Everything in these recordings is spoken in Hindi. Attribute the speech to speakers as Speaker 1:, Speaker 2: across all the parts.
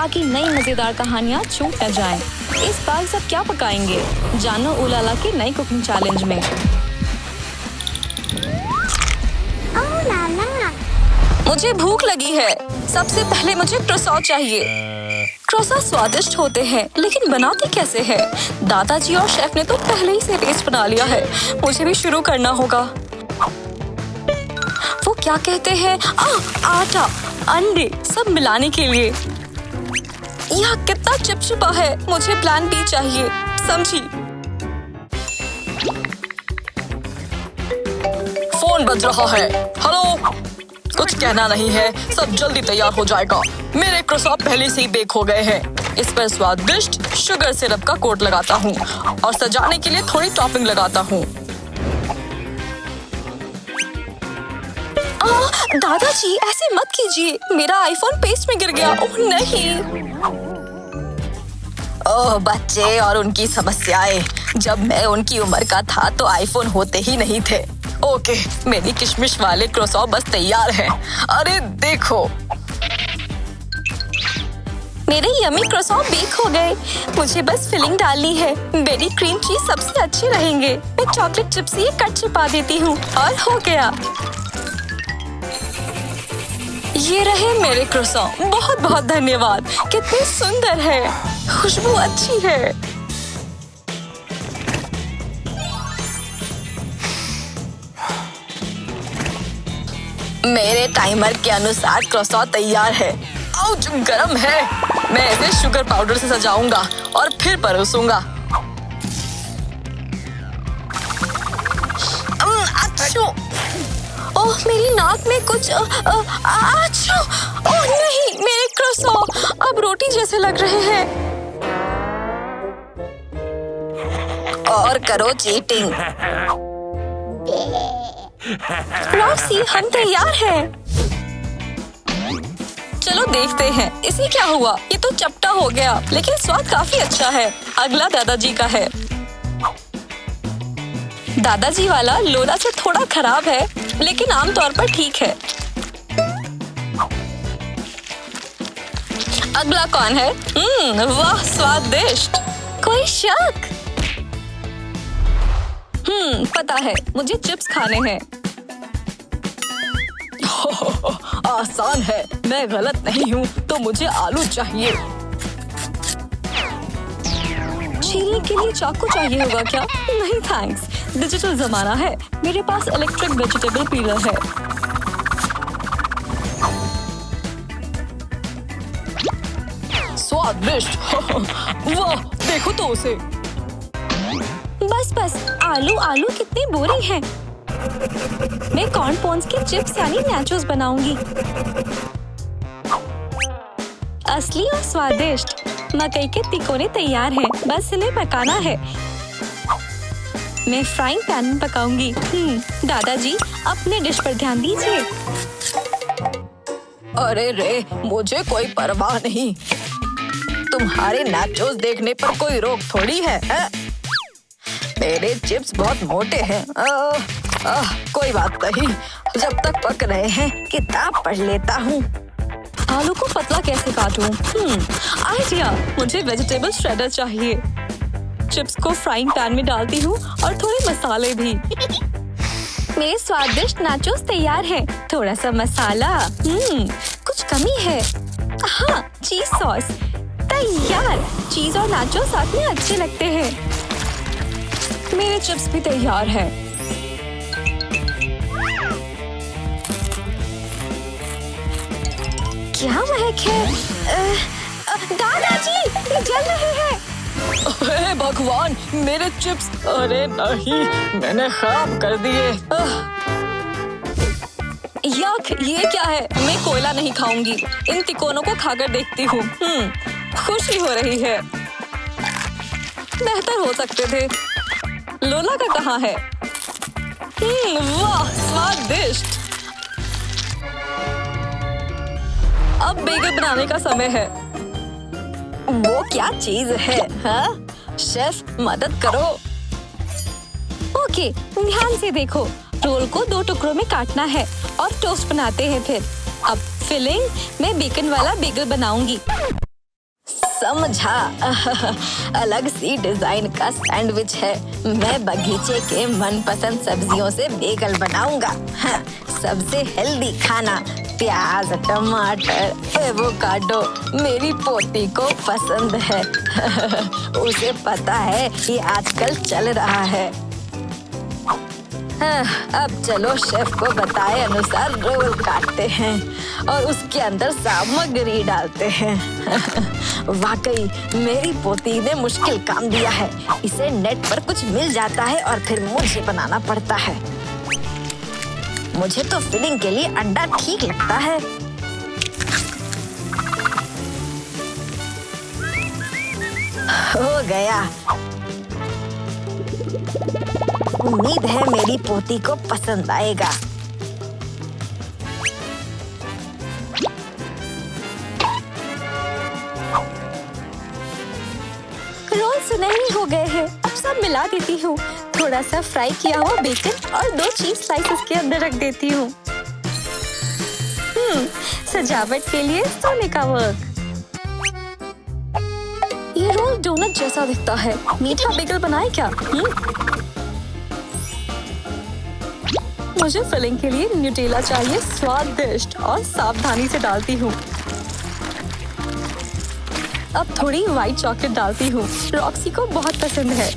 Speaker 1: ताकि नई मजेदार कहानियाँ छूट न जाएं। इस बार सब क्या पकाएंगे, जानो उलाला के नई कुकिंग चैलेंज में। मुझे भूख लगी है। सबसे पहले मुझे क्रोसॉ चाहिए। क्रोसॉ स्वादिष्ट होते हैं, लेकिन बनाते कैसे हैं? दादाजी और शेफ ने तो पहले ही से पेस्ट बना लिया है। मुझे भी शुरू करना होगा। वो क्या कहते हैं? आटा, अंडे सब मिलाने के लिए। यह कितना चिपचिपा है। मुझे प्लान बी चाहिए, समझी? फोन बज रहा है। हेलो, कुछ कहना नहीं है, सब जल्दी तैयार हो जाएगा। मेरे क्रोसॉ पहले से ही बेक हो गए हैं। इस पर स्वादिष्ट शुगर सिरप का कोट लगाता हूँ और सजाने के लिए थोड़ी टॉपिंग लगाता हूँ। दादाजी ऐसे मत कीजिए, मेरा आईफोन पेस्ट में गिर गया। ओह नहीं। ओह बच्चे और उनकी समस्याएं। जब मैं उनकी उम्र का था तो आईफोन होते ही नहीं थे। ओके, मेरी किशमिश वाले क्रोसॉ बस तैयार हैं। अरे देखो, मेरे यम्मी क्रोसॉ बेक हो गए। मुझे बस फिलिंग डालनी है। बेरी क्रीम चीज सबसे अच्छे रहेंगे। मैं चॉकलेट चिप से ये कट छिपा देती हूँ और हो गया। ये रहे मेरे क्रोसॉ। बहुत बहुत धन्यवाद। कितने सुंदर है, खुशबू अच्छी है। मेरे टाइमर के अनुसार क्रोसॉ तैयार है। आउच, गरम है। मैं इसे शुगर पाउडर से सजाऊंगा और फिर परोसूंगा। अच्छू! ओह, मेरी नाक में कुछ अच्छू! ओह नहीं, मेरे क्रोसॉ अब रोटी जैसे लग रहे हैं। और करो चीटिंग। रॉक्सी, हम तैयार हैं। चलो देखते हैं इसे क्या हुआ। ये तो चपटा हो गया, लेकिन स्वाद काफी अच्छा है। अगला दादाजी का है। दादाजी वाला लोला से थोड़ा खराब है, लेकिन आमतौर पर ठीक है। अगला कौन है? वाह, स्वादिष्ट। कोई शक? पता है, मुझे चिप्स खाने हैं। आसान है, मैं गलत नहीं हूँ, तो मुझे आलू चाहिए। छीलने के लिए चाकू चाहिए होगा क्या? नहीं थैंक्स, डिजिटल जमाना है। मेरे पास इलेक्ट्रिक वेजिटेबल पीलर है। स्वादिष्ट। वाह, देखो तो उसे। बस आलू आलू कितने बोरिंग हैं। मैं कॉर्न पॉन्स के चिप्स यानी नाचोस बनाऊंगी। असली और स्वादिष्ट। मकई के तिकोने तैयार हैं, बस इन्हें पकाना है। मैं फ्राइंग पैन में पकाऊंगी। दादाजी, अपने डिश पर ध्यान दीजिए। अरे रे, मुझे कोई परवाह नहीं। तुम्हारे नाचोस देखने पर कोई रोक थोड़ी है। मेरे चिप्स बहुत मोटे हैं। कोई बात नहीं, जब तक पक रहे हैं किताब पढ़ लेता हूँ। आलू को पतला कैसे काटूं? आइडिया, मुझे वेजिटेबल श्रेडर चाहिए। चिप्स को फ्राइंग पैन में डालती हूँ और थोड़े मसाले भी। मेरे स्वादिष्ट नाचोस तैयार हैं। थोड़ा सा मसाला। कुछ कमी है। हाँ, चीज सॉस तैयार। चीज और नाचोस साथ में अच्छे लगते हैं। मेरे चिप्स भी तैयार हैं। क्या महक है? दादाजी, ये जल रहे हैं। अरे भगवान, मेरे चिप्स! अरे नहीं, मैंने खराब कर दिए। यक, ये क्या है? मैं कोयला नहीं खाऊंगी। इन तिकोनों को खाकर देखती हूँ। खुशी हो रही है। बेहतर हो सकते थे। लोला का कहाँ है? वाह, स्वादिष्ट। अब बेगल बनाने का समय है। वो क्या चीज है? हाँ? शेफ, मदद करो। ओके, ध्यान से देखो। रोल को 2 टुकड़ों में काटना है और टोस्ट बनाते हैं। फिर अब फिलिंग में बेकन वाला बेगल बनाऊंगी। समझा। अलग सी डिजाइन का सैंडविच है। मैं बगीचे के मनपसंद सब्जियों से बेगल बनाऊंगा। हाँ, सबसे हेल्दी खाना, प्याज, टमाटर, एवोकाडो मेरी पोती को पसंद है। उसे पता है ये आजकल चल रहा है। अब चलो शेफ को बताए अनुसार रोल काटते हैं और उसके अंदर सामग्री डालते हैं। वाकई मेरी पोती ने मुश्किल काम दिया है। इसे नेट पर कुछ मिल जाता है और फिर मुझे बनाना पड़ता है। मुझे तो फिलिंग के लिए अंडा ठीक लगता है। हो गया। उम्मीद है मेरी पोती को पसंद आएगा। रोल सुनहरी हो गए हैं। अब सब मिला देती हूँ। थोड़ा सा फ्राई किया हुआ बेकन और 2 चीज स्लाइसेस के अंदर रख देती हूँ। सजावट के लिए सोने का वर्क। ये रोल डोनट जैसा दिखता है। मीठा बेगल बनाए क्या? मुझे फिलिंग के लिए न्यूटेला चाहिए, स्वादिष्ट, और सावधानी से डालती हूँ। अब थोड़ी व्हाइट चॉकलेट डालती हूँ। रॉक्सी को बहुत पसंद है।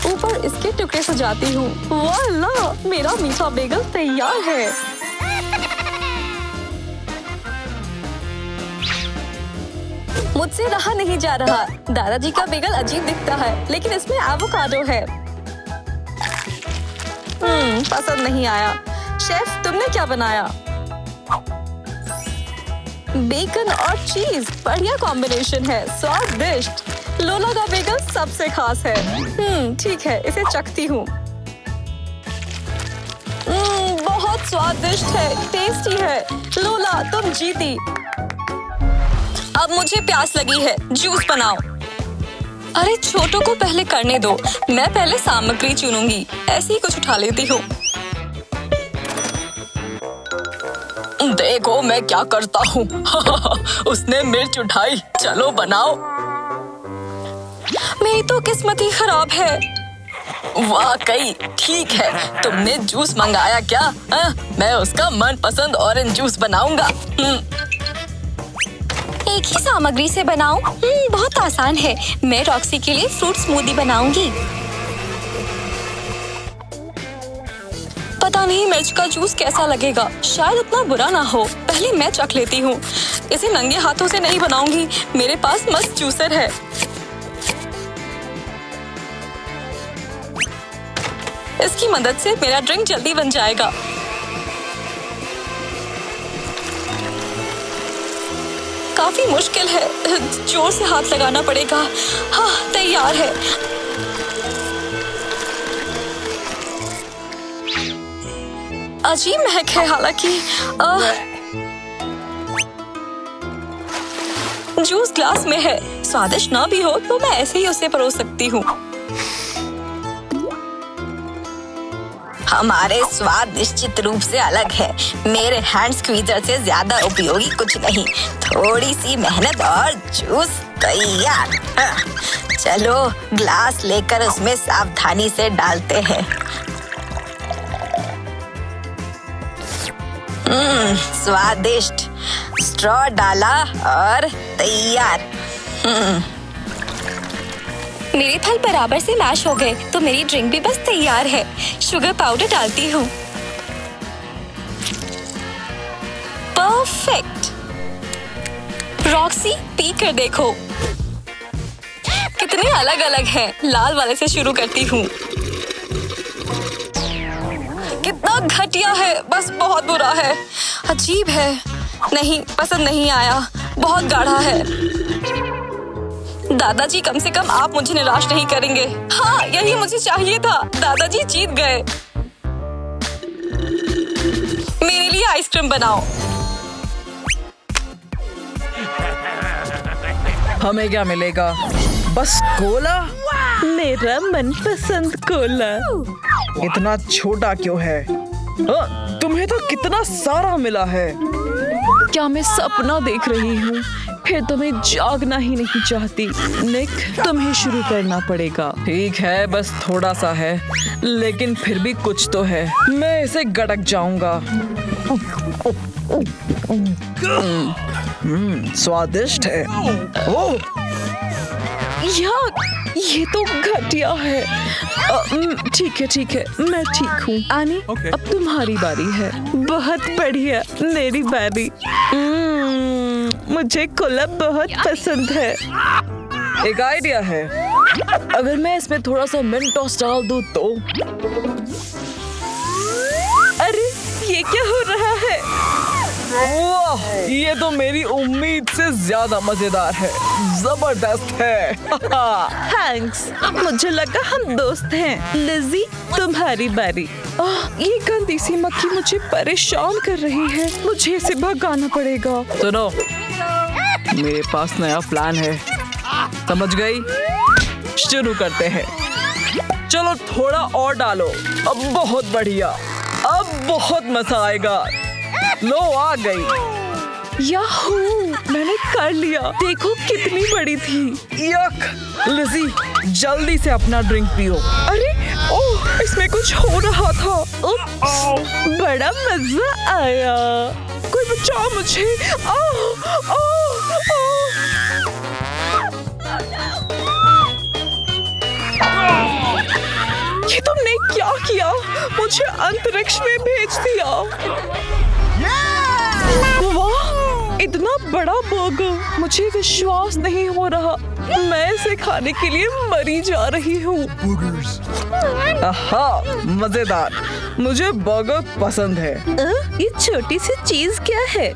Speaker 1: ऊपर इसके टुकड़े सजाती हूँ। वाला, मेरा मीठा बेगल तैयार है। मुझसे रहा नहीं जा रहा। दादाजी का बेगल अजीब दिखता है, लेकिन इसमें एवोकाडो है। पसंद नहीं आया। शेफ, तुमने क्या बनाया? बेकन और चीज, बढ़िया कॉम्बिनेशन है, स्वादिष्ट। लोला का बेगल सबसे खास है। ठीक है, इसे चखती हूँ। बहुत स्वादिष्ट है, टेस्टी है। लोला, तुम जीती। अब मुझे प्यास लगी है, जूस बनाओ। अरे छोटों को पहले करने दो। मैं पहले सामग्री चुनूंगी। ऐसे ही कुछ उठा लेती हूँ। देखो मैं क्या करता हूँ। उसने मिर्च उठाई। चलो बनाओ। मेरी तो किस्मत ही खराब है। वाकई ठीक है। तुमने जूस मंगाया क्या? मैं उसका मनपसंद ऑरेंज जूस बनाऊंगा। एक ही सामग्री से बनाऊं? बहुत आसान है। मैं रॉक्सी के लिए फ्रूट स्मूदी बनाऊंगी। पता नहीं मिर्च का जूस कैसा लगेगा। शायद उतना बुरा ना हो। पहले मैं चख लेती हूँ। इसे नंगे हाथों से नहीं बनाऊंगी। मेरे पास मस्त जूसर है। इसकी मदद से मेरा ड्रिंक जल्दी बन जाएगा। काफी मुश्किल है। जोर से हाथ लगाना पड़ेगा। हाँ, तैयार है। अजीब महक है हालांकि। जूस ग्लास में है। स्वादिष्ट ना भी हो तो मैं ऐसे ही उसे परोस सकती हूँ। हमारे स्वाद निश्चित रूप से अलग है। मेरे हैंड स्क्वीजर से ज्यादा उपयोगी कुछ नहीं। थोड़ी सी मेहनत और जूस तैयार। चलो ग्लास लेकर उसमें सावधानी से डालते हैं। स्वादिष्ट। स्ट्रॉ डाला और तैयार। मेरे फल बराबर से मैश हो गए तो मेरी ड्रिंक भी बस तैयार है। शुगर पाउडर डालती हूँ। परफेक्ट। रॉक्सी, पी कर देखो। कितने अलग अलग हैं। लाल वाले से शुरू करती हूँ। कितना घटिया है, बस बहुत बुरा है। अजीब है। नहीं, पसंद नहीं आया। बहुत गाढ़ा है। दादाजी, कम से कम आप मुझे निराश नहीं करेंगे। हाँ, यही मुझे चाहिए था। दादाजी जीत गए। मेरे लिए आइसक्रीम बनाओ।
Speaker 2: हमें क्या मिलेगा? बस कोला।
Speaker 3: मेरा मनपसंद कोला।
Speaker 2: इतना छोटा क्यों है? तुम्हें तो कितना सारा मिला है। क्या मैं सपना देख रही हूँ?
Speaker 3: फिर तुम्हें जागना ही नहीं चाहती। निक, तुम्हें शुरू करना पड़ेगा।
Speaker 2: ठीक है, बस थोड़ा सा है, लेकिन फिर भी कुछ तो है। मैं इसे गड़क जाऊंगा। स्वादिष्ट है। ओह,
Speaker 3: यार, ये तो घटिया है। ठीक है, मैं ठीक हूँ। आनी, अब तुम्हारी बारी है। बहुत बढ़िया, मेरी बारी। मुझे कोला बहुत पसंद है।
Speaker 2: एक आइडिया है। अगर मैं इसमें थोड़ा सा मेंटोस डाल दूँ तो?
Speaker 3: अरे, ये क्या हो रहा है?
Speaker 2: वाह, ये तो मेरी उम्मीद से ज्यादा मजेदार है। जबरदस्त है।
Speaker 3: थैंक्स, मुझे लगा हम दोस्त हैं। लिज़ी, तुम्हारी बारी। ये गंदी सी मक्खी मुझे परेशान कर रही है। मुझे इसे भगाना पड़ेगा।
Speaker 2: सुनो, मेरे पास नया प्लान है। समझ गई? शुरू करते हैं। चलो थोड़ा और डालो। अब बहुत बढ़िया, अब बहुत मजा आएगा। लो, आ गई।
Speaker 3: याहू, मैंने कर लिया। देखो कितनी बड़ी थी।
Speaker 2: यक, लिज़ी, जल्दी से अपना ड्रिंक पियो।
Speaker 3: अरे, ओह, इसमें कुछ हो रहा था। उप्स, बड़ा मजा आया। कोई बचाओ मुझे। ये तुमने क्या किया? मुझे अंतरिक्ष में भेज दिया। वाह, इतना बड़ा बर्गर, मुझे विश्वास नहीं हो रहा। मैं इसे खाने के लिए मरी जा रही हूँ।
Speaker 2: आहा, मजेदार। मुझे बर्गर पसंद है।
Speaker 3: ये छोटी सी चीज क्या है?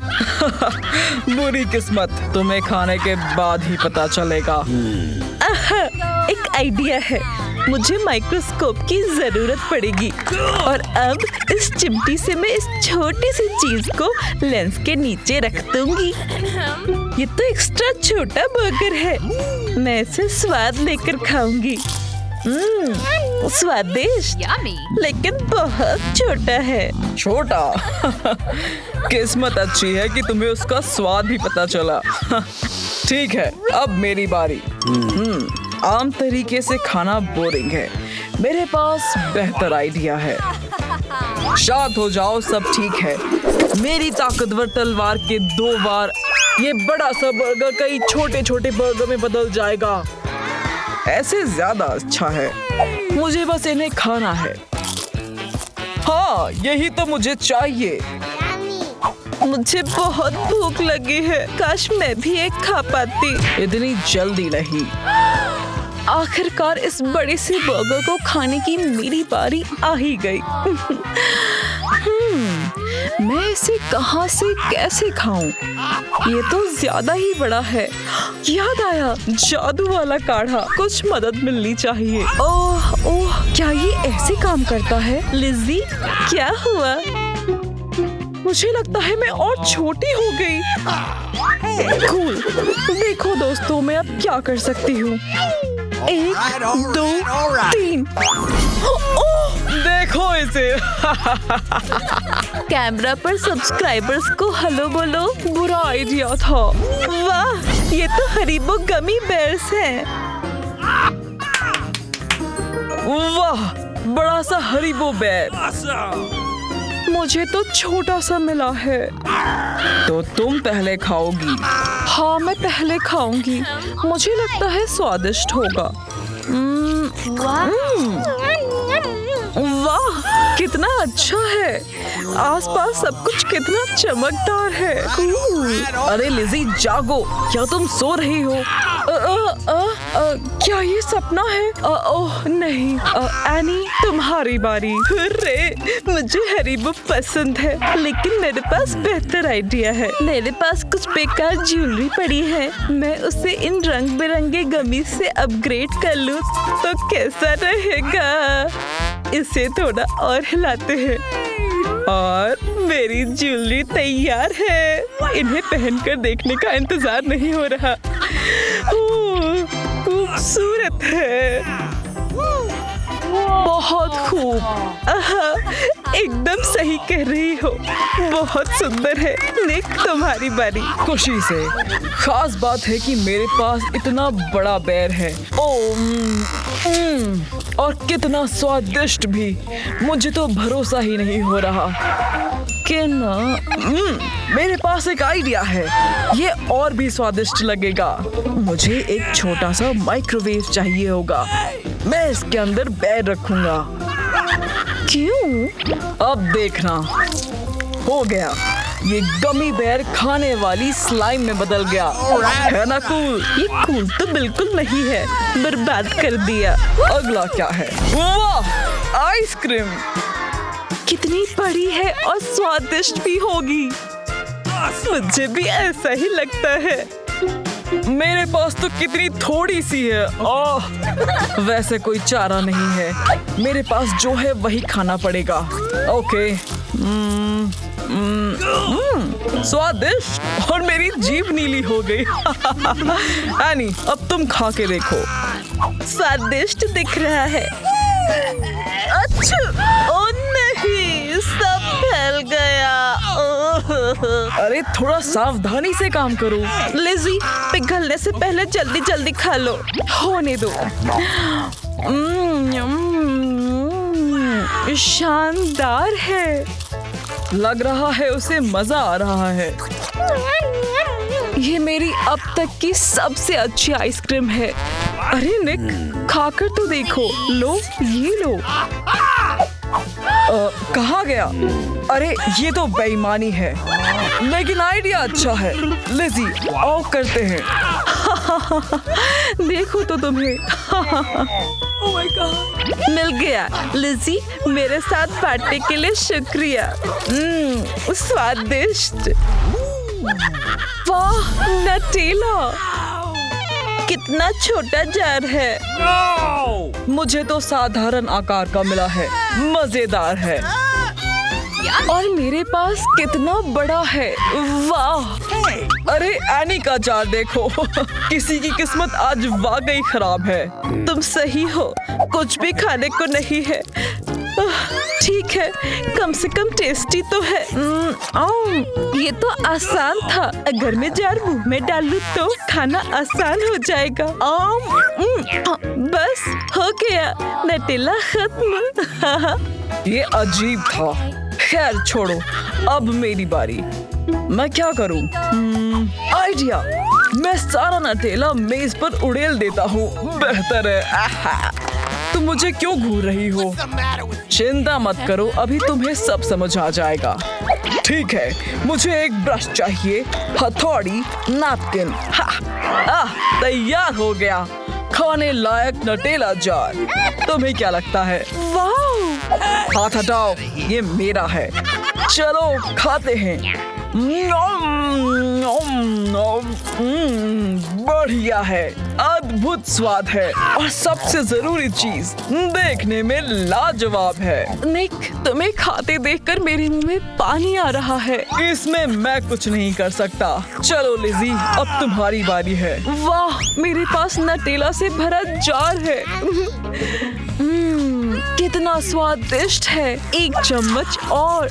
Speaker 2: बुरी किस्मत, तुम्हें खाने के बाद ही पता चलेगा।
Speaker 3: एक आइडिया है। मुझे माइक्रोस्कोप की जरूरत पड़ेगी और अब इस चिमटी से मैं इस छोटी सी चीज को लेंस के नीचे रख दूंगी। ये तो एक्स्ट्रा छोटा बर्गर है। मैं इसे स्वाद लेकर खाऊंगी। स्वादिष्ट, लेकिन बहुत छोटा है।
Speaker 2: छोटा? किस्मत अच्छी है कि तुम्हें उसका स्वाद भी पता चला। ठीक है, अब मेरी बारी। आम तरीके से खाना बोरिंग है। मेरे पास बेहतर आइडिया है। शांत हो जाओ, सब ठीक है। मेरी ताकतवर तलवार के 2 बार ये बड़ा सा बर्गर कई छोटे छोटे बर्गर में बदल जाएगा। ऐसे ज्यादा अच्छा है। मुझे बस इन्हें खाना है। हाँ, यही तो मुझे चाहिए।
Speaker 3: मुझे बहुत भूख लगी है। काश मैं भी एक खा पाती।
Speaker 2: इतनी जल्दी नहीं।
Speaker 3: आखिरकार इस बड़े से बर्गर को खाने की मेरी बारी आ ही गई। मैं इसे कहां से कैसे खाऊं? ये तो ज्यादा ही बड़ा है। याद आया, जादू वाला काढ़ा। कुछ मदद मिलनी चाहिए। ओह, क्या ये ऐसे काम करता है? लिज़ी, क्या हुआ? मुझे लगता है मैं और छोटी हो गई। कूल। देखो दोस्तों, मैं अब क्या कर सकती हूँ। 1, 2, 3।
Speaker 2: देखो इसे।
Speaker 3: कैमरा पर सब्सक्राइबर्स को हेलो बोलो। बुरा आइडिया था। वाह, ये तो हरीबो गमी बेयर्स हैं।
Speaker 2: वाह, बड़ा सा हरीबो बेर।
Speaker 3: मुझे तो छोटा सा मिला है।
Speaker 2: तो तुम पहले खाओगी?
Speaker 3: हाँ, मैं पहले खाऊंगी। मुझे लगता है स्वादिष्ट होगा। वाह, कितना अच्छा है। आसपास सब कुछ कितना चमकदार है।
Speaker 2: अरे लिज़ी, जागो। क्या तुम सो रही हो?
Speaker 3: क्या ये सपना है? ओह नहीं। एनी, तुम्हारी बारी। हुर्रे, मुझे हरीबो पसंद है, लेकिन मेरे पास बेहतर आइडिया है। मेरे पास कुछ बेकार ज्वेलरी पड़ी है। मैं उसे इन रंग बिरंगे गमी से अपग्रेड कर लूं तो कैसा रहेगा? इसे थोड़ा और हिलाते हैं और मेरी ज्वेलरी तैयार है। इन्हें पहनकर देखने का इंतजार नहीं हो रहा। खूबसूरत है। बहुत खूब। एकदम सही कह रही हो, बहुत सुंदर है। निक, तुम्हारी बारी।
Speaker 2: खुशी से। खास बात है कि मेरे पास इतना बड़ा बेर है। और कितना स्वादिष्ट भी। मुझे तो भरोसा ही नहीं हो रहा कि मेरे पास एक आइडिया है। ये और भी स्वादिष्ट लगेगा। मुझे एक छोटा सा माइक्रोवेव चाहिए होगा। मैं इसके अंदर बेर रखूंगा।
Speaker 3: क्यों?
Speaker 2: अब देखना, हो गया। ये गमी बेर खाने वाली स्लाइम में बदल गया। है ना कूल?
Speaker 3: ये कूल तो बिल्कुल नहीं है, बर्बाद कर दिया।
Speaker 2: अगला क्या है? वाह, आइसक्रीम।
Speaker 3: कितनी बड़ी है और स्वादिष्ट भी होगी। मुझे भी ऐसा ही लगता है।
Speaker 2: मेरे पास तो कितनी थोड़ी सी है। ओह, वैसे कोई चारा नहीं है। मेरे पास जो है वही खाना पड़ेगा। ओके। स्वादिष्ट, और मेरी जीभ नीली हो गई। एनी, अब तुम खा के देखो।
Speaker 3: स्वादिष्ट दिख रहा है। अच्छा, ओ नहीं, सब फैल गया।
Speaker 2: अरे थोड़ा सावधानी से काम करो।
Speaker 3: लिज़ी, पिघलने से पहले जल्दी जल्दी खा लो। होने दो। शानदार है।
Speaker 2: लग रहा है उसे मजा आ रहा है।
Speaker 3: ये मेरी अब तक की सबसे अच्छी आइसक्रीम है। अरे निक, खाकर तो देखो। लो, ये लो।
Speaker 2: कहाँ गया? अरे ये तो बेईमानी है, लेकिन आइडिया अच्छा है। लिज़ी, आओ करते हैं।
Speaker 3: देखो तो तुम्हें।
Speaker 2: ओह माय गॉड,
Speaker 3: मिल गया। लिज़ी, मेरे साथ बांटने के लिए शुक्रिया। स्वादिष्ट। वाह, नटेला। कितना छोटा जार है।
Speaker 2: मुझे तो साधारण आकार का मिला है। मजेदार है।
Speaker 3: और मेरे पास कितना बड़ा है। वाह।
Speaker 2: अरे एनी का जार देखो। किसी की किस्मत आज वाकई खराब है।
Speaker 3: तुम सही हो, कुछ भी खाने को नहीं है। ठीक है, कम से कम टेस्टी तो है। ये तो आसान था। अगर मैं जार मुंह में डालूं तो खाना आसान हो जाएगा। बस हो गया, नटेला खत्म।
Speaker 2: ये अजीब था। खैर छोड़ो, अब मेरी बारी। मैं क्या करूं? आइडिया, मैं सारा नटेला मेज पर उड़ेल देता हूँ। बेहतर है। तुम मुझे क्यों घूर रही हो? चिंता मत करो, अभी तुम्हें सब समझ आ जाएगा। ठीक है, मुझे एक ब्रश चाहिए, हथौड़ी, नैपकिन। तैयार हो गया खाने लायक नटेला जार। तुम्हें क्या लगता है?
Speaker 3: वाह!
Speaker 2: हाथ हटाओ, ये मेरा है। चलो खाते हैं। बढ़िया है, अद्भुत स्वाद है, और सबसे जरूरी चीज, देखने में लाजवाब है।
Speaker 3: निक, तुम्हें खाते देखकर मेरे मुंह में पानी आ रहा है।
Speaker 2: इसमें मैं कुछ नहीं कर सकता। चलो लिज़ी, अब तुम्हारी बारी है।
Speaker 3: वाह, मेरे पास नटेला से भरा जार है। कितना स्वादिष्ट है। एक चम्मच और।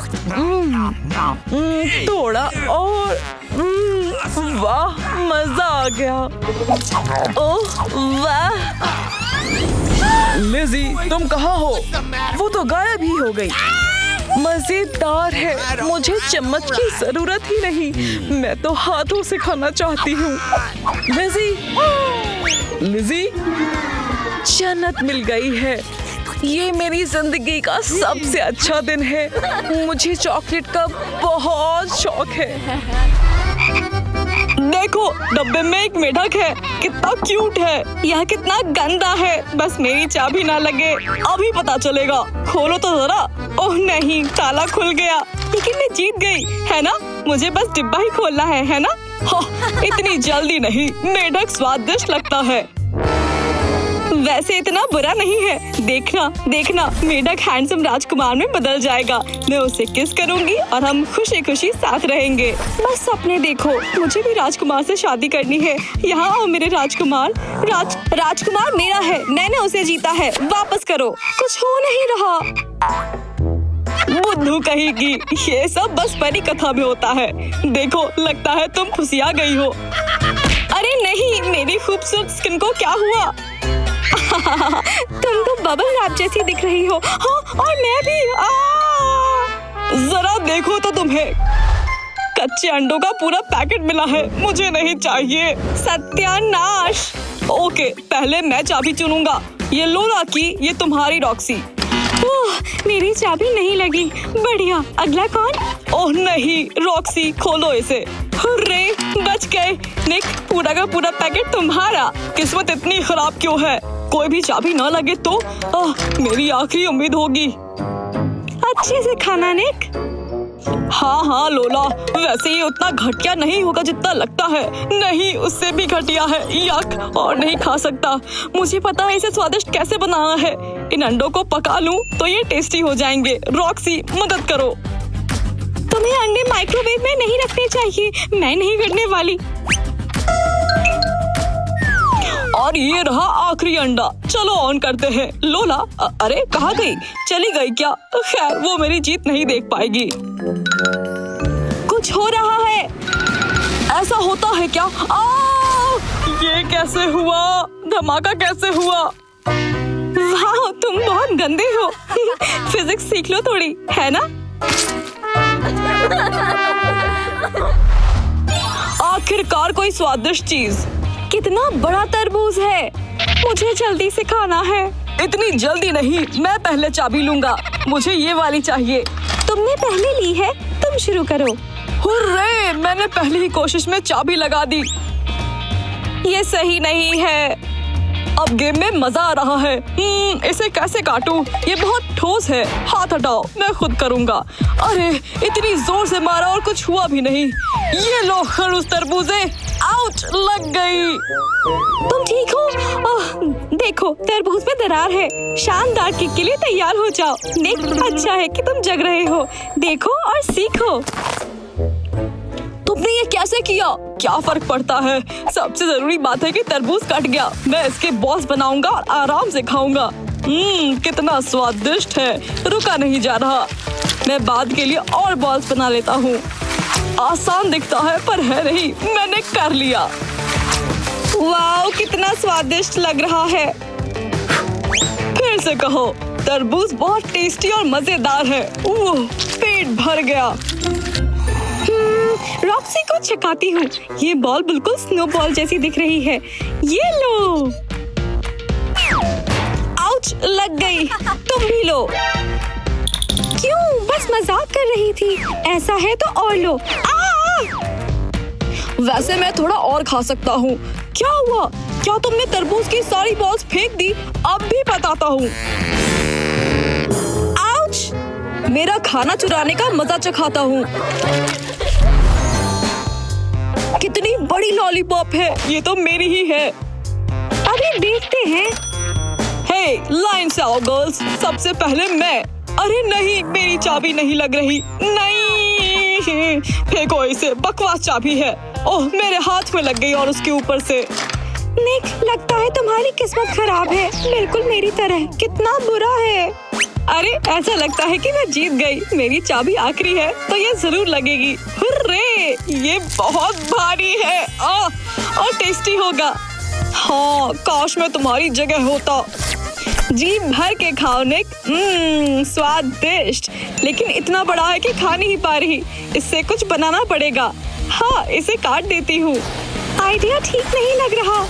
Speaker 3: थोड़ा और। वाह, मजा आ गया। ओह वाह।
Speaker 2: लिज़ी, तुम कहाँ हो? वो तो गायब ही हो गई।
Speaker 3: मजेदार है। मुझे चम्मच की जरूरत ही नहीं, मैं तो हाथों से खाना चाहती हूँ।
Speaker 2: लिज़ी,
Speaker 3: जन्नत मिल गई है। ये मेरी जिंदगी का सबसे अच्छा दिन है। मुझे चॉकलेट का बहुत शौक है। देखो, डब्बे में एक मेढक है। कितना क्यूट है। यह कितना गंदा है। बस मेरी चाबी ना लगे, अभी पता चलेगा। खोलो तो जरा। ओह नहीं, ताला खुल गया। लेकिन मैं जीत गई, है ना? मुझे बस डिब्बा ही खोलना है ना? इतनी जल्दी नहीं। मेढक स्वादिष्ट लगता है। वैसे इतना बुरा नहीं है। देखना देखना, मेढक हैंडसम राजकुमार में बदल जाएगा। मैं उसे किस करूंगी और हम खुशी खुशी साथ रहेंगे। बस सपने देखो, मुझे भी राजकुमार से शादी करनी है। यहाँ आओ मेरे राजकुमार।
Speaker 1: राजकुमार मेरा है, मैंने उसे जीता है, वापस करो। कुछ हो नहीं रहा। बुद्धू कहेगी, ये सब बस परी कथा में होता है। देखो, लगता है तुम फुसिया गई हो। अरे नहीं, मेरी खूबसूरत स्किन को क्या हुआ? तुम तो बबल रैप जैसी दिख रही हो। हाँ, और मैं भी। जरा देखो तो तुम्हें कच्चे अंडों का पूरा पैकेट मिला है। मुझे नहीं चाहिए। सत्यानाश। ओके, पहले मैं चाबी चुनूंगा। ये लोला की, ये तुम्हारी रॉक्सी। ओह, मेरी चाबी नहीं लगी। बढ़िया, अगला कौन? ओह नहीं, रॉक्सी, खोलो इसे। हुर्रे, बच गए। निक, पूरा का पूरा पैकेट तुम्हारा। किस्मत इतनी खराब क्यों है? कोई भी चाबी ना लगे तो मेरी आखिरी उम्मीद होगी। अच्छे से खाना निक। हाँ लोला, वैसे ये उतना घटिया नहीं होगा जितना लगता है। नहीं, उससे भी घटिया है। यक, और नहीं खा सकता। मुझे पता है इसे स्वादिष्ट कैसे बनाना है। इन अंडों को पका लूं तो ये टेस्टी हो जाएंगे। रॉक्सी, मदद करो। तुम्हें अंडे माइक्रोवेव में नहीं रखने चाहिए। मैं नहीं करने वाली। और ये रहा आखिरी अंडा। चलो ऑन करते हैं। लोला, अरे कहाँ गई? चली गई क्या? खैर, वो मेरी जीत नहीं देख पाएगी। कुछ हो रहा है। ऐसा होता है क्या? ये कैसे हुआ? धमाका कैसे हुआ? वाह, तुम बहुत गंदे हो। फिजिक्स सीख लो थोड़ी, है ना? आखिरकार कोई स्वादिष्ट चीज। कितना बड़ा तरबूज है। मुझे जल्दी से खाना है। इतनी जल्दी नहीं, मैं पहले चाबी लूंगा। मुझे ये वाली चाहिए। तुमने पहले ली है, तुम शुरू करो। हुर्रे, मैंने पहली ही कोशिश में चाबी लगा दी। ये सही नहीं है। अब गेम में मजा आ रहा है। इसे कैसे काटूं? ये बहुत ठोस है। हाथ हटाओ, मैं खुद करूंगा। अरे, इतनी जोर से मारा और कुछ हुआ भी नहीं। ये लो खड़ूस तरबूजे। आउच, लग गई। तुम ठीक हो? देखो, तरबूज में दरार है। शानदार किक के लिए तैयार हो जाओ। निक, अच्छा है कि तुम जग रहे हो। देखो और सीखो। तुमने ये कैसे किया? क्या फर्क पड़ता है? सबसे जरूरी बात है कि तरबूज कट गया। मैं इसके बॉल्स बनाऊंगा और आराम से खाऊंगा। कितना स्वादिष्ट है। रुका नहीं जा रहा। मैं बाद के लिए और बॉल्स बना लेता हूँ। आसान दिखता है पर है नहीं। मैंने कर लिया। वाओ, कितना स्वादिष्ट लग रहा है। फिर से कहो। तरबूज बहुत टेस्टी और मजेदार है। पेट भर गया। रॉक्सी को चखाती हूँ। ये बॉल बिल्कुल स्नोबॉल जैसी दिख रही है। ये लो। आउच, लग गई। तुम भी लो। क्यों? बस मजाक कर रही थी। ऐसा है तो और लो। वैसे मैं थोड़ा और खा सकता हूँ। क्या हुआ? क्या तुमने तरबूज की सारी बॉल्स फेंक दी? अब भी बताता हूँ। आउच, मेरा खाना चुराने का मजा चखाता हूँ। कितनी बड़ी लॉलीपॉप है। ये तो मेरी ही है। अभी देखते हैं। हे, लाइन से आओ गर्ल्स। सबसे पहले मैं। अरे नहीं, मेरी चाबी नहीं लग रही। नहीं, फेंको इसे। बकवास चाबी है। ओह, मेरे हाथ में लग गई और उसके ऊपर से। निक, लगता है तुम्हारी किस्मत खराब है, बिल्कुल मेरी तरह। कितना बुरा है। अरे, ऐसा लगता है कि मैं जीत गई। मेरी चाबी आखिरी है तो ये जरूर लगेगी। हुर्रे, ये बहुत भारी है। और टेस्टी होगा। हाँ, काश मैं तुम्हारी जगह होता। जी भर के खाओ निक। स्वादिष्ट, लेकिन इतना बड़ा है कि खा नहीं पा रही। इससे कुछ बनाना पड़ेगा। हाँ, इसे काट देती हूँ। आइडिया ठीक नहीं लग रहा।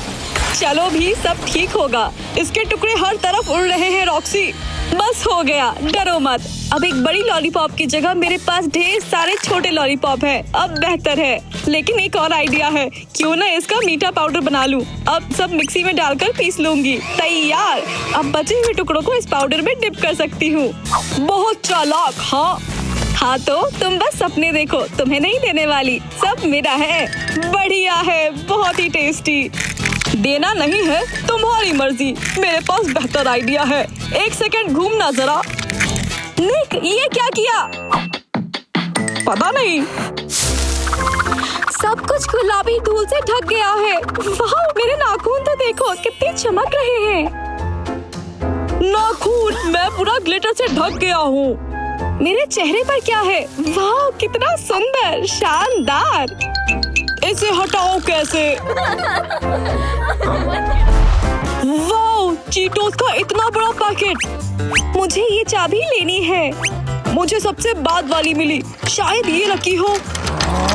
Speaker 1: चलो भी, सब ठीक होगा। इसके टुकड़े हर तरफ उड़ रहे हैं रॉक्सी। बस हो गया, डरो मत। अब एक बड़ी लॉलीपॉप की जगह मेरे पास ढेर सारे छोटे लॉलीपॉप हैं। अब बेहतर है। लेकिन एक और आइडिया है। क्यों ना इसका मीठा पाउडर बना लूं। अब सब मिक्सी में डालकर पीस लूंगी। तैयार। अब बचे हुए टुकड़ों को इस पाउडर में डिप कर सकती हूँ। बहुत चालाक। हाँ तो तुम बस सपने देखो, तुम्हें नहीं देने वाली। सब मेरा है। बढ़िया है, बहुत ही टेस्टी। देना नहीं है, तुम्हारी मर्जी। मेरे पास बेहतर आइडिया है। एक सेकंड घूमना जरा। निक, ये क्या किया? पता नहीं। सब कुछ गुलाबी धूल से ढक गया है। वाह, मेरे नाखून तो देखो कितने चमक रहे हैं।
Speaker 2: नाखून, मैं पूरा ग्लिटर से ढक गया हूँ।
Speaker 1: मेरे चेहरे पर क्या है? वाह, कितना सुंदर, शानदार।
Speaker 2: इसे हटाओ कैसे? वाह, चीटोस का इतना बड़ा पैकेट।
Speaker 1: मुझे ये चाबी लेनी है।
Speaker 2: मुझे सबसे बाद वाली मिली, शायद ये लकी हो।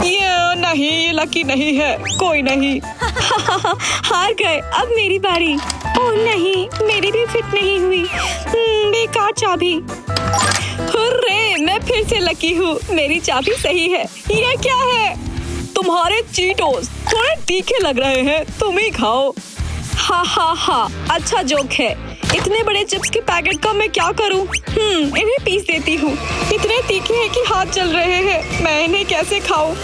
Speaker 2: ये नहीं, ये लकी नहीं है। कोई नहीं।
Speaker 1: हार गए। अब मेरी बारी। ओह नहीं, मेरी भी फिट नहीं हुई। बेकार चाबी। हुर्रे, मैं फिर से लकी हूँ। मेरी चाबी सही है। ये क्या है?
Speaker 2: तुम्हारे चीटोस थोड़े तीखे लग रहे हैं, तुम ही खाओ।
Speaker 1: हा हा हा, अच्छा जोक है। इतने बड़े चिप्स के पैकेट का मैं क्या करूं? इन्हें पीस देती हूँ। इतने तीखे हैं कि हाथ जल रहे हैं। मैं इन्हें कैसे खाऊं?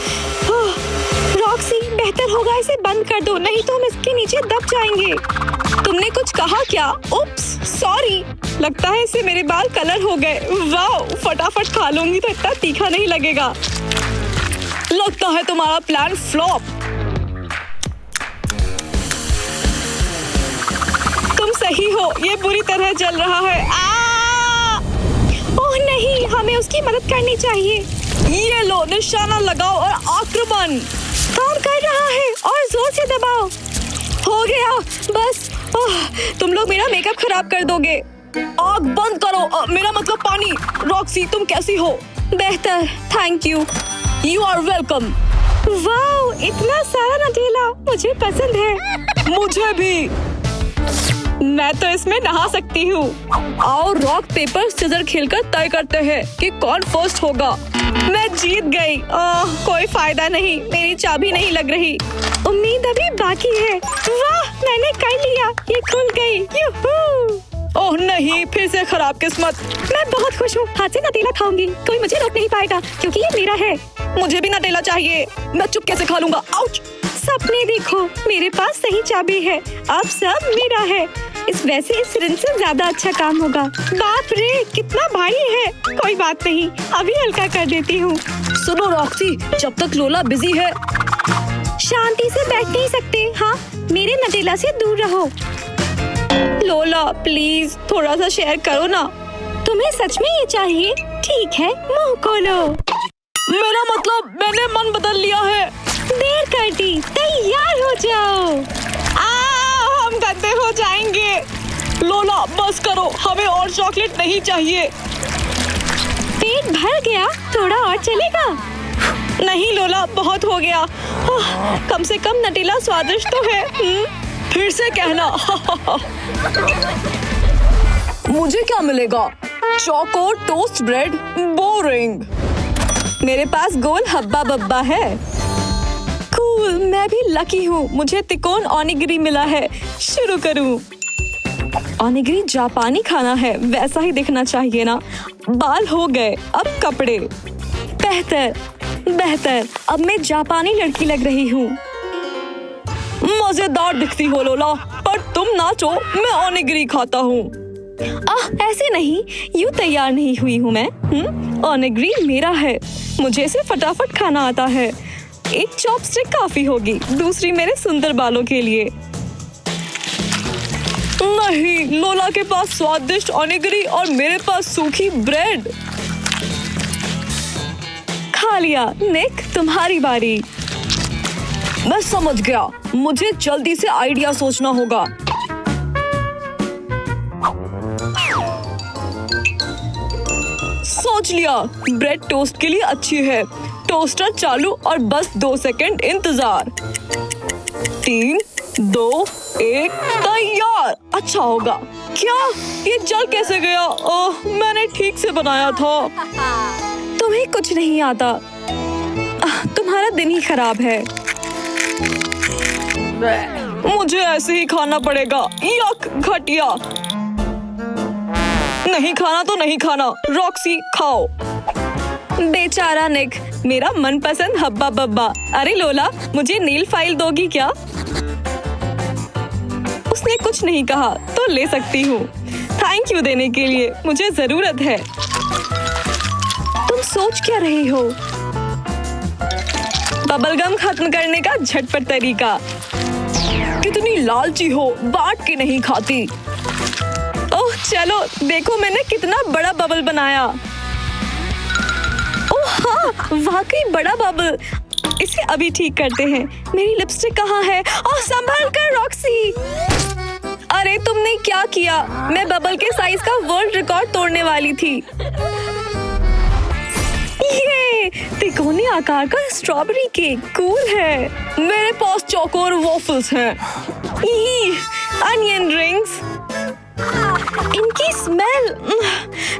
Speaker 1: रॉक्सी, बेहतर होगा इसे बंद कर दो, नहीं तो हम इसके नीचे दब जाएंगे। तुमने कुछ कहा क्या? उप्स, सॉरी। लगता है इससे मेरे बाल कलर हो गए। वाह, फटाफट खा लूंगी तो इतना तीखा नहीं लगेगा।
Speaker 2: लगता है तुम्हारा प्लान फ्लॉप।
Speaker 1: तुम सही हो, ये बुरी तरह जल रहा है। ओह नहीं, हमें उसकी मदद करनी चाहिए।
Speaker 2: ये लो, निशाना लगाओ और आक्रमण।
Speaker 1: काम कर रहा है और जोर से दबाओ। हो गया, बस। तुम लोग मेरा मेकअप खराब कर दोगे।
Speaker 2: आग बंद करो। मेरा मतलब पानी। रॉक्सी, तुम कैसी हो?
Speaker 1: बेहतर, thank you.
Speaker 2: You are welcome.
Speaker 1: वाह, इतना सारा नटेला, मुझे पसंद है।
Speaker 2: मुझे भी।
Speaker 1: मैं तो इसमें नहा सकती हूँ।
Speaker 2: आओ रॉक पेपर सीजर खेलकर तय करते हैं कि कौन फर्स्ट होगा।
Speaker 1: मैं जीत गई। कोई फायदा नहीं, मेरी चाबी नहीं लग रही। उम्मीद अभी बाकी है। वाह, मैंने कर लिया, ये खुल गई। यूहू!
Speaker 2: ओह नहीं, फिर से खराब किस्मत।
Speaker 1: मैं बहुत खुश हूँ। हाथ से नटेला खाऊंगी, कोई मुझे रोक नहीं पाएगा क्योंकि ये मेरा है।
Speaker 2: मुझे भी नटेला चाहिए। मैं चुपके से खा लूंगा। आउच!
Speaker 1: सपने देखो, मेरे पास सही चाबी है। अब सब मेरा है। इस सिरिंज से ज्यादा अच्छा काम होगा। बाप रे, कितना भारी है। कोई बात नहीं, अभी हल्का कर देती हूँ।
Speaker 2: सुनो रॉक्सी, जब तक लोला बिजी है
Speaker 1: शांति से बैठ नहीं सकते। हाँ, मेरे नटेला से दूर रहो। लोला प्लीज थोड़ा सा शेयर करो ना। तुम्हें सच में ये चाहिए? ठीक है, मुंह खोलो।
Speaker 2: मेरा मतलब, मैंने मन बदल लिया है।
Speaker 1: देर कर दी, तैयार हो जाओ। हम गंदे हो जाएंगे।
Speaker 2: लोला बस करो, हमें और चॉकलेट नहीं चाहिए।
Speaker 1: पेट भर गया, थोड़ा और चलेगा?
Speaker 2: नहीं लोला, बहुत हो गया।
Speaker 1: कम से कम नटेला स्वादिष्ट तो है।
Speaker 2: फिर से कहना। मुझे क्या मिलेगा? Choco toast bread. बोरिंग।
Speaker 1: मेरे पास गोल हब्बा बब्बा है। कूल, मैं भी लकी हूँ। मुझे तिकोन ओनिगिरी मिला है। शुरू करूँ। ओनिगिरी जापानी खाना है, वैसा ही दिखना चाहिए ना। बाल हो गए, अब कपड़े। बेहतर बेहतर, अब मैं जापानी लड़की लग रही हूँ।
Speaker 2: मजेदार दिखती हो लोला, पर तुम नाचो, मैं ओनिगिरी खाता हूँ।
Speaker 1: ऐसे नहीं, यूँ तैयार नहीं हुई हूँ मैं। ओनिगिरी मेरा है, मुझे इसे फटाफट खाना आता है। एक चॉपस्टिक काफी होगी, दूसरी मेरे सुंदर बालों के लिए।
Speaker 2: नहीं, लोला के पास स्वादिष्ट ओनिगिरी और मेरे पास सूखी ब्रेड।
Speaker 1: खा लिया। निक, तुम्हारी बारी।
Speaker 2: मैं समझ गया, मुझे जल्दी से आइडिया सोचना होगा। सोच लिया, ब्रेड टोस्ट के लिए अच्छी है। टोस्टर चालू और बस 2 सेकंड इंतजार। 3, 2, 1, तैयार। अच्छा होगा। क्या ये जल कैसे गया? मैंने ठीक से बनाया था।
Speaker 1: तुम्हें कुछ नहीं आता, तुम्हारा दिन ही खराब है।
Speaker 2: मुझे ऐसे ही खाना पड़ेगा। यक, घटिया। नहीं खाना तो नहीं खाना। रॉक्सी, खाओ।
Speaker 1: बेचारा निक, मेरा मनपसंद हब्बा बब्बा। अरे लोला, मुझे नील फाइल दोगी क्या? उसने कुछ नहीं कहा तो ले सकती हूँ। थैंक यू देने के लिए, मुझे जरूरत है। तुम सोच क्या रही हो? बबलगम खत्म करने का झटपट तरीका। कितनी लालची हो, बांट के नहीं खाती। ओह चलो देखो मैंने कितना बड़ा बबल बनाया। ओह हाँ, वाकई बड़ा बबल। इसे अभी ठीक करते हैं। मेरी लिपस्टिक कहाँ है? ओह संभाल कर रॉक्सी। अरे तुमने क्या किया? मैं बबल के साइज का वर्ल्ड रिकॉर्ड तोड़ने वाली थी। ये तिकोने आकार का स्ट्रॉबेरी केक कूल है। मेरे पास चौकोर वॉफल्स हैं। Onion rings. इनकी स्मेल।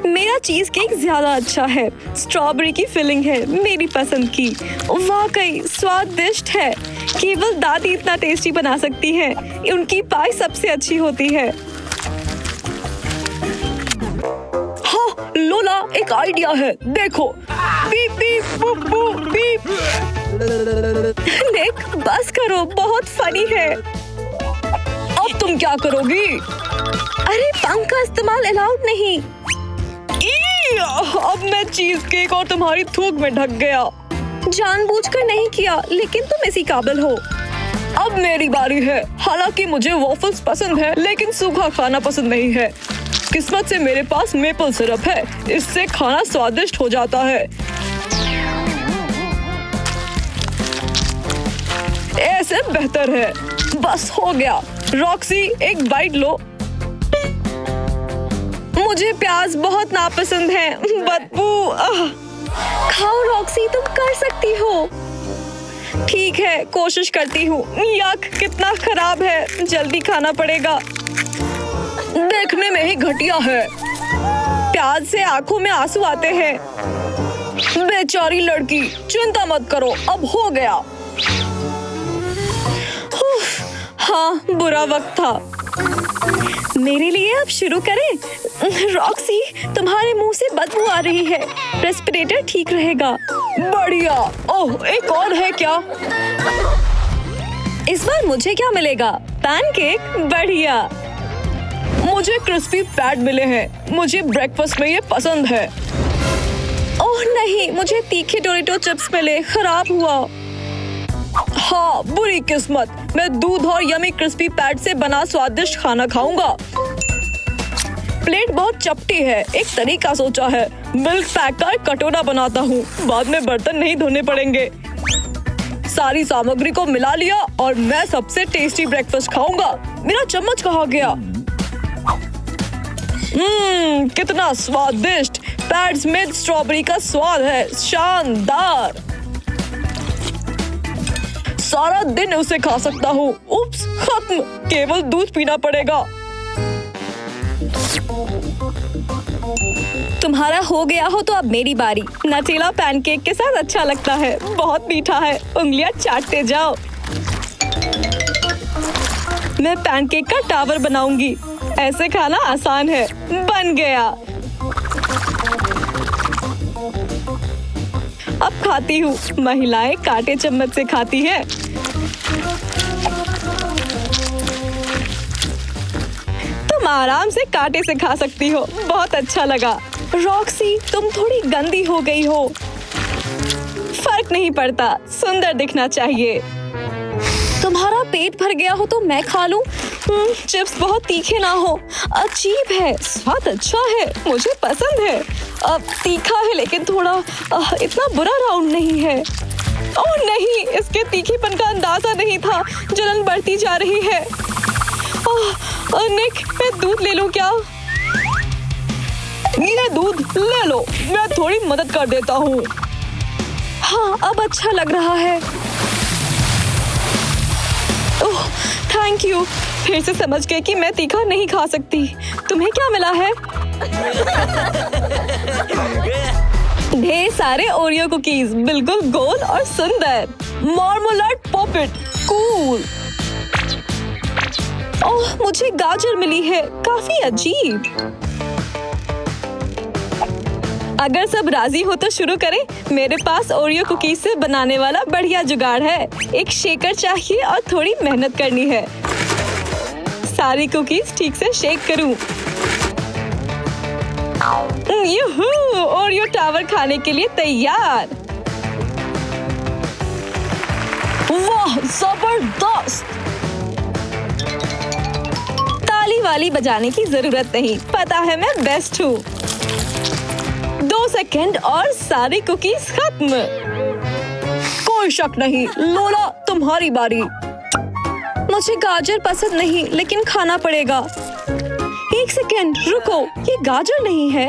Speaker 1: मेरा चीज केक ज्यादा अच्छा है। स्ट्रॉबेरी की फिलिंग है मेरी पसंद की। वाकई स्वादिष्ट है। केवल दादी इतना टेस्टी बना सकती है। उनकी पाई सबसे अच्छी होती है। हाँ लोला, एक आइडिया है। देखो beep beep boop boop beep. Nick बस करो, बहुत फनी है। अब तुम क्या करोगी? अरे पंख का इस्तेमाल अलाउड नहीं। अब मैं चीज केक और तुम्हारी थूक में ढक गया। जानबूझकर नहीं किया, लेकिन तुम इसी काबिल हो। अब मेरी बारी है। हालांकि मुझे वॉफल्स पसंद है, लेकिन सूखा खाना पसंद नहीं है। किस्मत से मेरे पास मेपल सिरप है। इससे खाना स्वादिष्ट हो जाता है। ऐसे बेहतर है। बस हो गया। रॉक्सी एक बाइट लो। मुझे प्याज बहुत नापसंद है। बदबू। खाओ रॉक्सी, तुम कर सकती हो। ठीक है, कोशिश करती हूँ। यक, कितना खराब है। जल्दी खाना पड़ेगा। देखने में ही घटिया है। प्याज से आंखों में आंसू आते हैं। बेचारी लड़की। चिंता मत करो, अब हो गया। हाँ, बुरा वक्त था। मेरे लिए अब शुरू करें। रॉक्सी, तुम्हारे मुंह से बदबू आ रही है। रेस्पिरेटर ठीक रहेगा। बढ़िया। ओह, एक और है क्या? इस बार मुझे क्या मिलेगा? पैनकेक? बढ़िया। मुझे क्रिस्पी पैड मिले हैं। मुझे ब्रेकफास्ट में ये पसंद है। ओह नहीं, मुझे तीखे डोरिटो चिप्स मिले। खराब हुआ। हाँ, बुरी किस्मत। मैं दूध और यमी क्रिस्पी पैड से बना स्वादिष्ट खाना खाऊंगा। प्लेट बहुत चपटी है। एक तरीका सोचा है। मिल्क पैक का एक कटोरा बनाता हूँ। बाद में बर्तन नहीं धोने पड़ेंगे। सारी सामग्री को मिला लिया और मैं सबसे टेस्टी ब्रेकफास्ट खाऊंगा। मेरा चम्मच कहाँ गया? कितना स्वादिष्ट। पैड्स में स्ट्रॉबेरी का स्वाद है। शानदार। सारा दिन उसे खा सकता हूँ। उप्स, खत्म। केवल दूध पीना पड़ेगा। तुम्हारा हो गया हो तो अब मेरी बारी। नटेला पैनकेक के साथ अच्छा लगता है। बहुत मीठा है। उंगलियां चाटते जाओ। मैं पैनकेक का टावर बनाऊंगी। ऐसे खाना आसान है। बन गया। अब खाती हूँ। महिलाएं कांटे चम्मच से खाती हैं। तुम आराम से कांटे से खा सकती हो। बहुत अच्छा लगा। रॉक्सी, तुम थोड़ी गंदी हो गई हो। फर्क नहीं पड़ता, सुंदर दिखना चाहिए। तुम्हारा पेट भर गया हो तो मैं खा लूं? चिप्स बहुत तीखे ना हो। अजीब है। स्वाद अच्छा है, मुझे पसंद है। अब तीखा है लेकिन थोड़ा इतना बुरा राउंड नहीं है। ओह नहीं, इसके तीखेपन का अंदाजा नहीं था। जलन बढ़ती जा रही है। निक, मैं दूध ले लूं क्या? ये दूध ले लो। मैं थोड़ी मदद कर देता हूँ। हाँ, अब अच्छा लग रहा है। ओह, थैंक यू। फिर से समझ गए कि मैं तीखा नहीं खा सकती। तुम्हें क्या मिला है? ढेर सारे ओरियो कुकीज, बिल्कुल गोल और सुंदर। मार्मोलेड पॉपिट, कूल। ओह, मुझे गाजर मिली है। काफी अजीब। अगर सब राजी हो तो शुरू करें। मेरे पास ओरियो कुकीज से बनाने वाला बढ़िया जुगाड़ है। एक शेकर चाहिए और थोड़ी मेहनत करनी है। सारी कुकीज ठीक से शेक करूं। यूहू, ओरियो टावर खाने के लिए तैयार। वाह, जबरदस्त।
Speaker 3: ताली वाली बजाने की जरूरत नहीं, पता है मैं बेस्ट हूँ। 2 सेकंड और सारी कुकीज खत्म।
Speaker 1: कोई शक नहीं। लोला, तुम्हारी बारी।
Speaker 3: मुझे गाजर पसंद नहीं, लेकिन खाना पड़ेगा। 1 सेकंड रुको, ये गाजर नहीं है,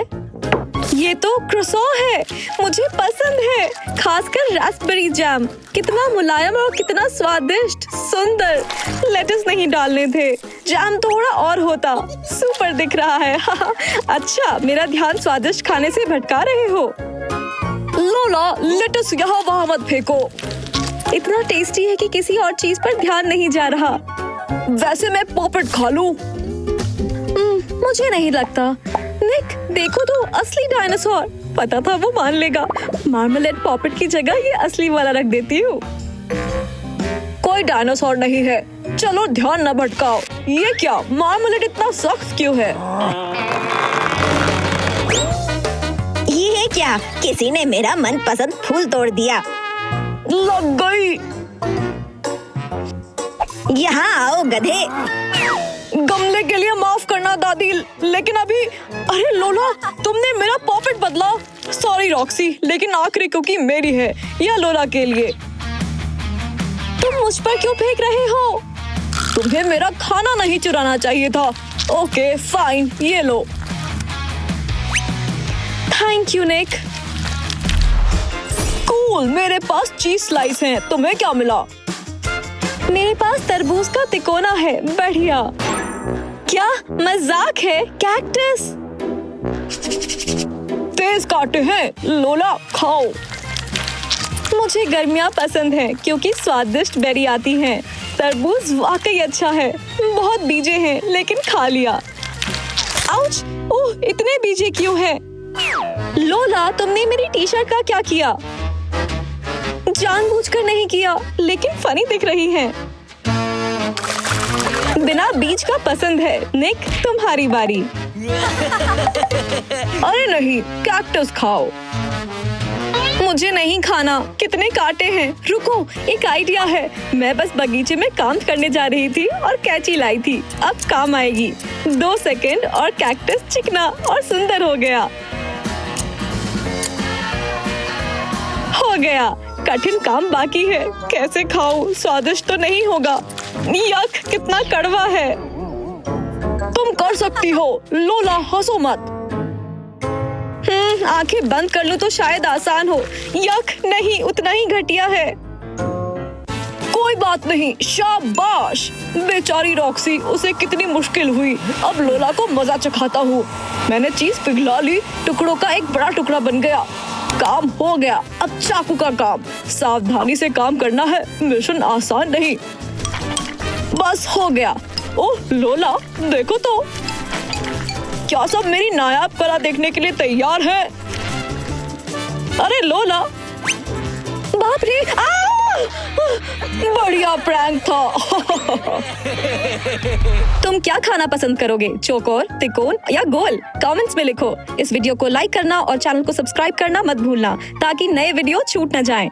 Speaker 3: ये तो क्रोसॉ है। मुझे पसंद है, खासकर रास्पबेरी जैम। कितना मुलायम और कितना स्वादिष्ट, सुंदर। लेटस नहीं डालने थे, जैम थोड़ा और होता। सुपर दिख रहा है। अच्छा, मेरा ध्यान स्वादिष्ट खाने से भटका रहे हो।
Speaker 1: लोला, लेटस यहाँ वहाँ मत फेंको।
Speaker 3: इतना टेस्टी है कि किसी और चीज पर ध्यान नहीं जा रहा।
Speaker 1: वैसे मैं पॉपेट खा लूं?
Speaker 3: मुझे नहीं लगता। निक, देखो तो, असली डायनासोर। पता था वो मान लेगा। मार्मलेड पॉपेट की जगह ये असली वाला रख देती हूँ।
Speaker 1: कोई डायनासोर नहीं है। चलो ध्यान न भटकाओ। ये क्या, मार्मलेड इतना सख्त क्यों है?
Speaker 4: ये है क्या? किसी ने मेरा मनपसंद फूल तोड़ दिया।
Speaker 1: लग गई।
Speaker 4: यहाँ आओ गधे।
Speaker 1: गमले के लिए माफ करना दादी, लेकिन अभी। अरे लोला, तुमने मेरा पॉपेट बदला। सॉरी रॉक्सी, लेकिन आखिरी कुकी मेरी है। यह लोला के लिए।
Speaker 3: तुम मुझ पर क्यों फेंक रहे हो?
Speaker 1: तुम्हें मेरा खाना नहीं चुराना चाहिए था। ओके फाइन, ये लो।
Speaker 3: Thank you Nick.
Speaker 1: कूल, मेरे पास चीज स्लाइस हैं। तुम्हें क्या मिला?
Speaker 3: मेरे पास तरबूज का तिकोना है। बढ़िया। क्या मजाक है? कैक्टस।
Speaker 1: तेज काटे हैं। लोला, खाओ।
Speaker 3: मुझे गर्मियाँ पसंद हैं क्योंकि स्वादिष्ट बेरी आती हैं। तरबूज वाकई अच्छा है। बहुत बीजे हैं, लेकिन खा लिया। आउच! ओह, इतने बीजे क्यों हैं? लोला, तुमने मेरी टी शर्ट का क्या किया? जानबूझकर नहीं किया, लेकिन फनी दिख रही है। बिना बीज का पसंद है। निक, तुम्हारी बारी।
Speaker 1: अरे नहीं, कैक्टस खाओ।
Speaker 3: मुझे नहीं खाना। कितने कांटे हैं। रुको, एक आइडिया है। मैं बस बगीचे में काम करने जा रही थी और कैंची लाई थी। अब काम आएगी। 2 सेकंड और कैक्टस चिकना और सुंदर हो गया। हो गया। कठिन काम बाकी है। कैसे खाऊं? स्वादिष्ट तो नहीं होगा। यक, कितना कड़वा है।
Speaker 1: तुम कर सकती हो। लोला, हंसो मत।
Speaker 3: आंखें बंद कर लूं तो शायद आसान हो। यक, नहीं, उतना ही घटिया है।
Speaker 1: कोई बात नहीं, शाबाश। बेचारी रॉक्सी, उसे कितनी मुश्किल हुई। अब लोला को मजा चखाता हूँ। मैंने चीज पिघला ली, टुकड़ों का एक बड़ा टुकड़ा बन गया। काम हो गया। अब चाकू का काम। सावधानी से काम करना है, मिशन आसान नहीं। बस हो गया। ओह लोला, देखो तो, क्या सब मेरी नायाब कला देखने के लिए तैयार है? अरे लोला,
Speaker 3: बाप रे!
Speaker 1: बढ़िया प्रैंक था।
Speaker 3: तुम क्या खाना पसंद करोगे? चौकोर, तिकोन या गोल? कमेंट्स में लिखो। इस वीडियो को लाइक करना और चैनल को सब्सक्राइब करना मत भूलना, ताकि नए वीडियो छूट न जाएं।